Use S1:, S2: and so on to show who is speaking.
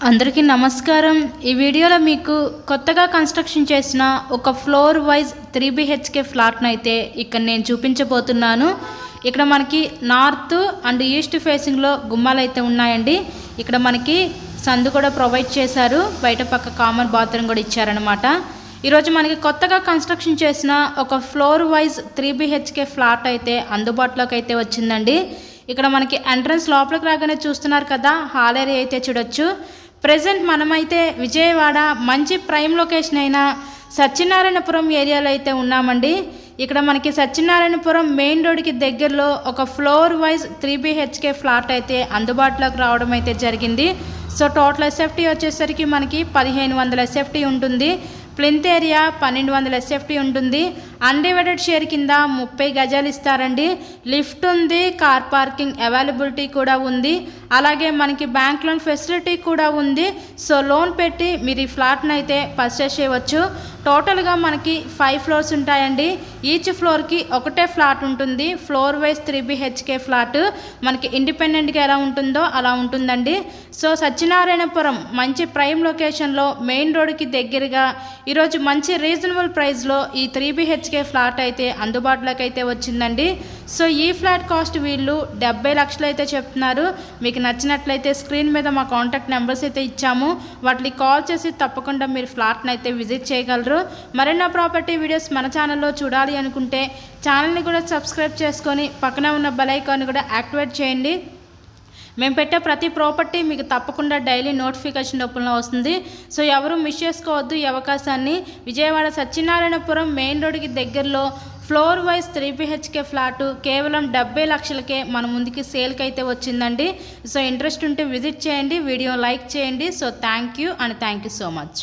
S1: అందరికీ నమస్కారం। ఈ వీడియోలో మీకు కొత్తగా కన్స్ట్రక్షన్ చేసిన ఒక ఫ్లోర్ వైజ్ 3 BHK ఫ్లాట్ను అయితే ఇక్కడ నేను చూపించబోతున్నాను। ఇక్కడ మనకి నార్త్ అండ్ ఈస్ట్ ఫేసింగ్లో గుమ్మాలు అయితే ఉన్నాయండి। ఇక్కడ మనకి సందు కూడా ప్రొవైడ్ చేశారు, బయట పక్క కామన్ బాత్రూమ్ కూడా ఇచ్చారనమాట। ఈరోజు మనకి కొత్తగా కన్స్ట్రక్షన్ చేసిన ఒక ఫ్లోర్ వైజ్ 3 BHK ఫ్లాట్ అయితే అందుబాటులోకి అయితే వచ్చిందండి। ఇక్కడ మనకి ఎంట్రన్స్ లోపలికి రాగానే చూస్తున్నారు కదా, హాల్ ఏరియా అయితే చూడొచ్చు। ప్రెజెంట్ మనమైతే విజయవాడ మంచి ప్రైమ్ లొకేషన్ అయిన సత్యనారాయణపురం ఏరియాలో అయితే ఉన్నామండి। ఇక్కడ మనకి సత్యనారాయణపురం మెయిన్ రోడ్కి దగ్గరలో ఒక ఫ్లోర్ వైజ్ 3 BHK ఫ్లాట్ అయితే అందుబాటులోకి రావడం అయితే జరిగింది। సో టోటల్ ఎస్ఎఫ్టీ వచ్చేసరికి మనకి 1500 ఎస్ఎఫ్టీ ఉంటుంది। ప్లింత్ ఏరియా 1200 ఎస్ఎఫ్టీ ఉంటుంది। అన్డివైడెడ్ షేర్ కింద 30 గజాలు ఇస్తారండి। లిఫ్ట్ ఉంది, కార్ పార్కింగ్ అవైలబిలిటీ కూడా ఉంది, అలాగే మనకి బ్యాంక్ లోన్ ఫెసిలిటీ కూడా ఉంది। సో లోన్ పెట్టి మీరు ఈ ఫ్లాట్ని అయితే పర్చేస్ చేయవచ్చు। టోటల్గా మనకి 5 ఫ్లోర్స్ ఉంటాయండి। ఈచ్ ఫ్లోర్కి ఒకటే ఫ్లాట్ ఉంటుంది। ఫ్లోర్ వైజ్ 3 BHK ఫ్లాట్ మనకి ఇండిపెండెంట్గా ఎలా ఉంటుందో అలా ఉంటుందండి। సో సత్యనారాయణపురం మంచి ప్రైమ్ లొకేషన్లో మెయిన్ రోడ్కి దగ్గరగా ఈరోజు మంచి రీజనబుల్ ప్రైస్లో ఈ 3 BHK ఫ్లాట్ అయితే అందుబాటులోకి అయితే వచ్చిందండి। సో ఈ ఫ్లాట్ కాస్ట్ వీళ్ళు 70 లక్షలు అయితే చెప్తున్నారు। మీకు నచ్చినట్లయితే స్క్రీన్ మీద మా కాంటాక్ట్ నెంబర్స్ అయితే ఇచ్చాము, వాటికి కాల్ చేసి తప్పకుండా మీరు ఫ్లాట్ని అయితే విజిట్ చేయగలరు। మరిన్న ప్రాపర్టీ వీడియోస్ మన ఛానల్లో చూడాలి అనుకుంటే ఛానల్ని కూడా సబ్స్క్రైబ్ చేసుకొని పక్కన ఉన్న బెల్ ఐకాన్ని కూడా యాక్టివేట్ చేయండి। మేము పెట్టే ప్రతి ప్రాపర్టీ మీకు తప్పకుండా డైలీ నోటిఫికేషన్ రూపంలో వస్తుంది। సో ఎవరు మిస్ చేసుకోవద్దు ఈ అవకాశాన్ని। విజయవాడ సత్యనారాయణపురం మెయిన్ రోడ్కి దగ్గరలో ఫ్లోర్ వైజ్ 3 BHK ఫ్లాట్ కేవలం 70 లక్షలకే మన ముందుకి సేల్కి అయితే వచ్చిందండి। సో ఇంట్రెస్ట్ ఉంటే విజిట్ చేయండి, వీడియో లైక్ చేయండి। So thank you so much.